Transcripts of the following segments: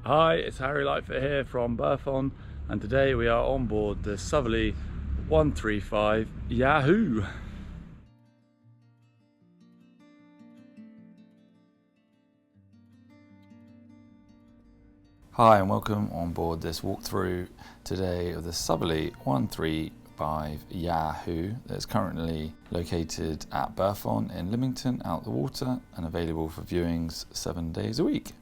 Hi, it's Harry Lightfoot here from Berthon, and today we are on board the Southerly 135 YAHOOO. Hi and welcome on board this walkthrough today of the Southerly 135 YAHOOO that's currently located at Berthon in Lymington out the water and available for viewings 7 days a week.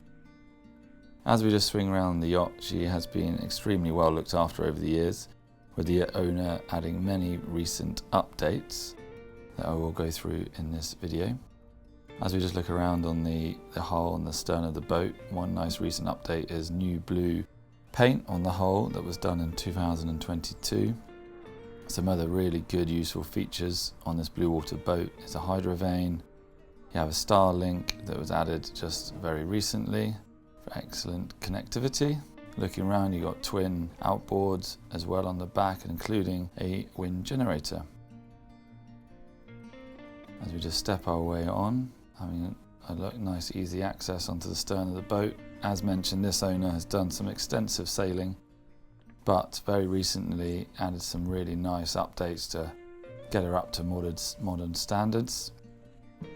As we just swing around the yacht, she has been extremely well looked after over the years, with the owner adding many recent updates that I will go through in this video. As we just look around on the hull and the stern of the boat, one nice recent update is new blue paint on the hull that was done in 2022. Some other really good useful features on this blue water boat is a hydrovane. You have a Starlink that was added just very recently for excellent connectivity. Looking around, you've got twin outboards as well on the back, including a wind generator. As we just step our way on, having a nice easy access onto the stern of the boat. As mentioned, this owner has done some extensive sailing, but very recently added some really nice updates to get her up to modern standards.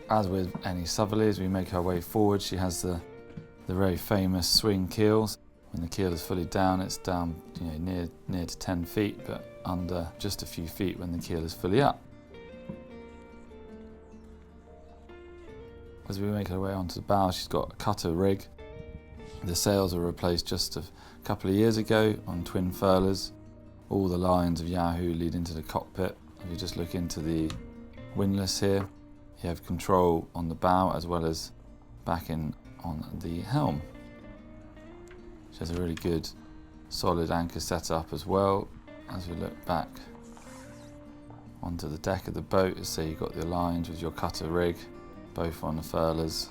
As with any Southerly, as we make our way forward, she has the very famous swing keels. When the keel is fully down, it's down near to 10 feet, but under just a few feet when the keel is fully up. As we make our way onto the bow, she's got a cutter rig. The sails were replaced just a couple of years ago on twin furlers. All the lines of YAHOOO lead into the cockpit. If you just look into the windlass here, you have control on the bow as well as back in on the helm. She has a really good solid anchor setup as well. As we look back onto the deck of the boat, so you've got the lines with your cutter rig, both on the furlers.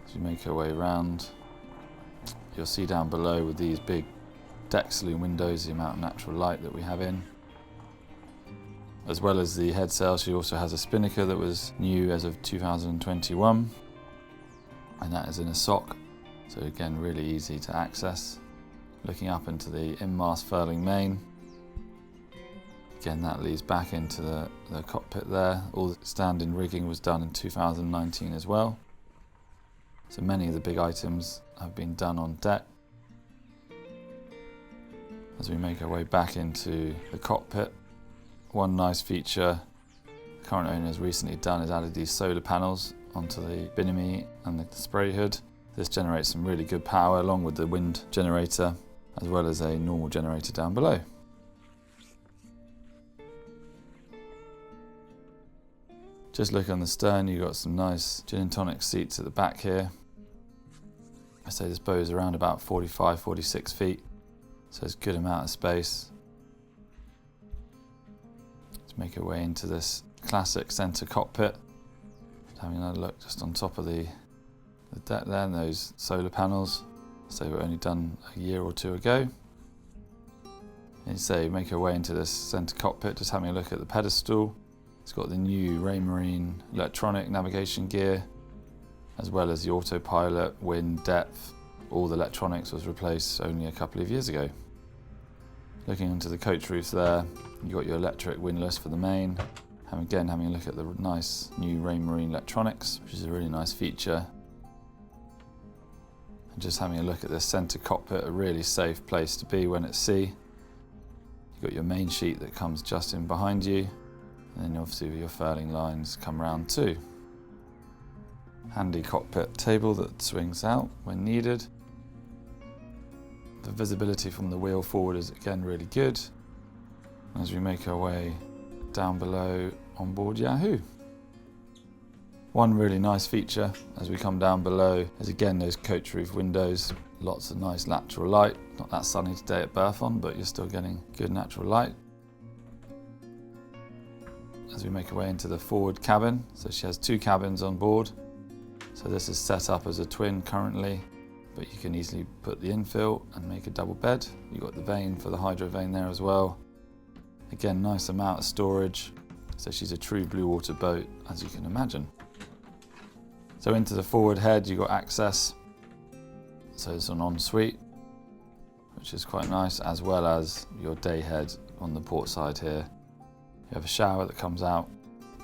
As we make our way around, you'll see down below with these big deck saloon windows the amount of natural light that we have in. As well as the head sail, she also has a spinnaker that was new as of 2021. And that is in a sock, so again really easy to access. Looking up into the in-mast furling main, again that leads back into the cockpit there. All the stand-in rigging was done in 2019 as well, so many of the big items have been done on deck. As we make our way back into the cockpit, one nice feature the current owner has recently done is added these solar panels onto the bimini and the spray hood. This generates some really good power along with the wind generator as well as a normal generator down below. Just look on the stern, you've got some nice gin and tonic seats at the back here. I say this boat is around about 45-46 feet, so it's a good amount of space. Let's make our way into this classic centre cockpit. Having another look just on top of the deck there and those solar panels. So they were only done a year or two ago. And so make our way into this centre cockpit, just having a look at the pedestal. It's got the new Raymarine electronic navigation gear, as well as the autopilot, wind, depth. All the electronics was replaced only a couple of years ago. Looking into the coach roofs there, you've got your electric windlass for the main. And again, having a look at the nice new Raymarine electronics, which is a really nice feature. And just having a look at this centre cockpit, a really safe place to be when at sea. You've got your main sheet that comes just in behind you, and then obviously your furling lines come round too. Handy cockpit table that swings out when needed. The visibility from the wheel forward is again really good. As we make our way down below on board YAHOOO. One really nice feature as we come down below is again those coach roof windows. Lots of nice natural light. Not that sunny today at Berthon, but you're still getting good natural light. As we make our way into the forward cabin, so she has two cabins on board. So this is set up as a twin currently, but you can easily put the infill and make a double bed. You've got the vane for the hydro vane there as well. Again, nice amount of storage. So she's a true blue water boat, as you can imagine. So into the forward head, you've got access So it's an ensuite, which is quite nice, as well as your day head on the port side here. You have a shower that comes out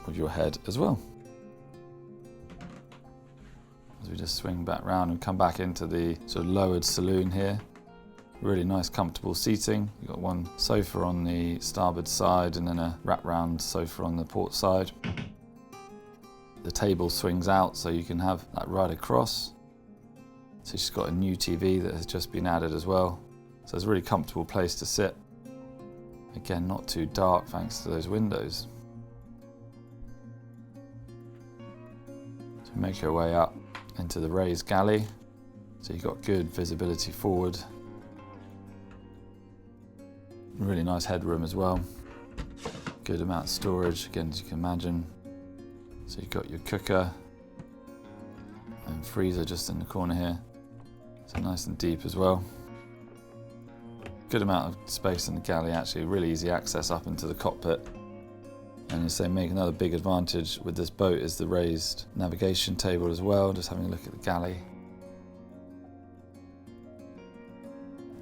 with your head as well. As we just swing back round and come back into the sort of lowered saloon here. Really nice comfortable seating. You've got one sofa on the starboard side and then a wrap-round sofa on the port side. The table swings out so you can have that right across. So she's got a new TV that has just been added as well. So it's a really comfortable place to sit. Again, not too dark thanks to those windows. So make your way up into the raised galley. So you've got good visibility forward. Really nice headroom as well. Good amount of storage, again, as you can imagine. So you've got your cooker and freezer just in the corner here. So nice and deep as well. Good amount of space in the galley, actually, really easy access up into the cockpit. And you say make another big advantage with this boat is the raised navigation table as well, just having a look at the galley.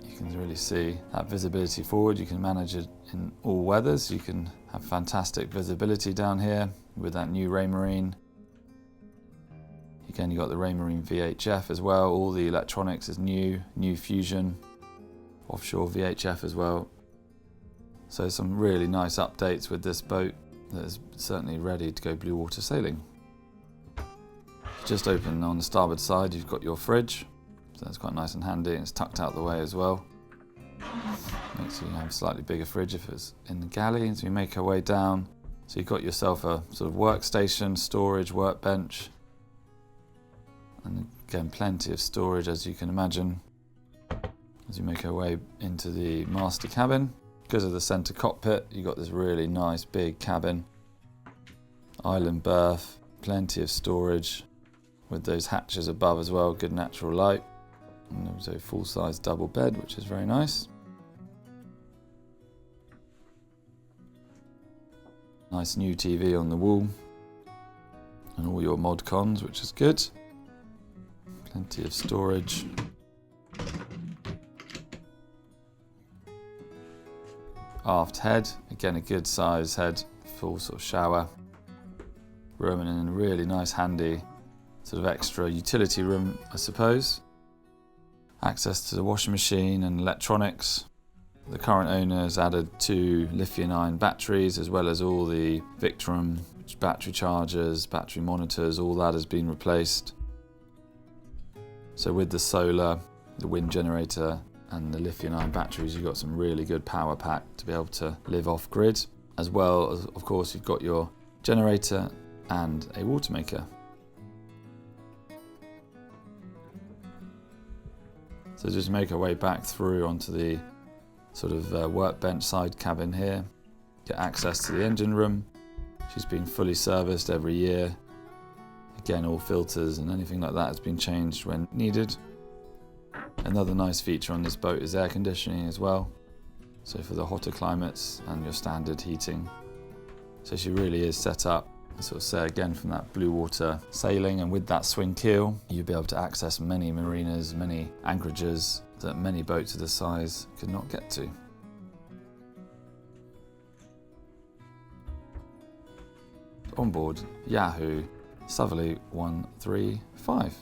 You can really see that visibility forward. You can manage it in all weathers. You can have fantastic visibility down here with that new Raymarine. Again, you've got the Raymarine VHF as well. All the electronics is new Fusion, offshore VHF as well. So some really nice updates with this boat that is certainly ready to go blue water sailing. Just open on the starboard side, you've got your fridge. So that's quite nice and handy, and it's tucked out the way as well. Makes you have a slightly bigger fridge if it's in the galley. As we make our way down, so you've got yourself a sort of workstation, storage, workbench. And again, plenty of storage as you can imagine. As you make our way into the master cabin, because of the centre cockpit, you've got this really nice big cabin. Island berth, plenty of storage with those hatches above as well, good natural light. And there's a full-size double bed, which is very nice. Nice new TV on the wall. And all your mod cons, which is good. Plenty of storage. Aft head, again a good size head, full sort of shower room, and in a really nice handy sort of extra utility room, I suppose. Access to the washing machine and electronics. The current owner has added 2 lithium-ion batteries, as well as all the Victrum battery chargers, battery monitors, all that has been replaced. So with the solar, the wind generator and the lithium-ion batteries, you've got some really good power pack to be able to live off-grid. As well as, of course, you've got your generator and a water maker. So just make our way back through onto the sort of workbench side cabin here. Get access to the engine room. She's been fully serviced every year. Again, all filters and anything like that has been changed when needed. Another nice feature on this boat is air conditioning as well. So for the hotter climates and your standard heating. So she really is set up, sort of say again, from that blue water sailing, and with that swing keel, you'll be able to access many marinas, many anchorages that many boats of this size could not get to. On board YAHOOO Southerly 135.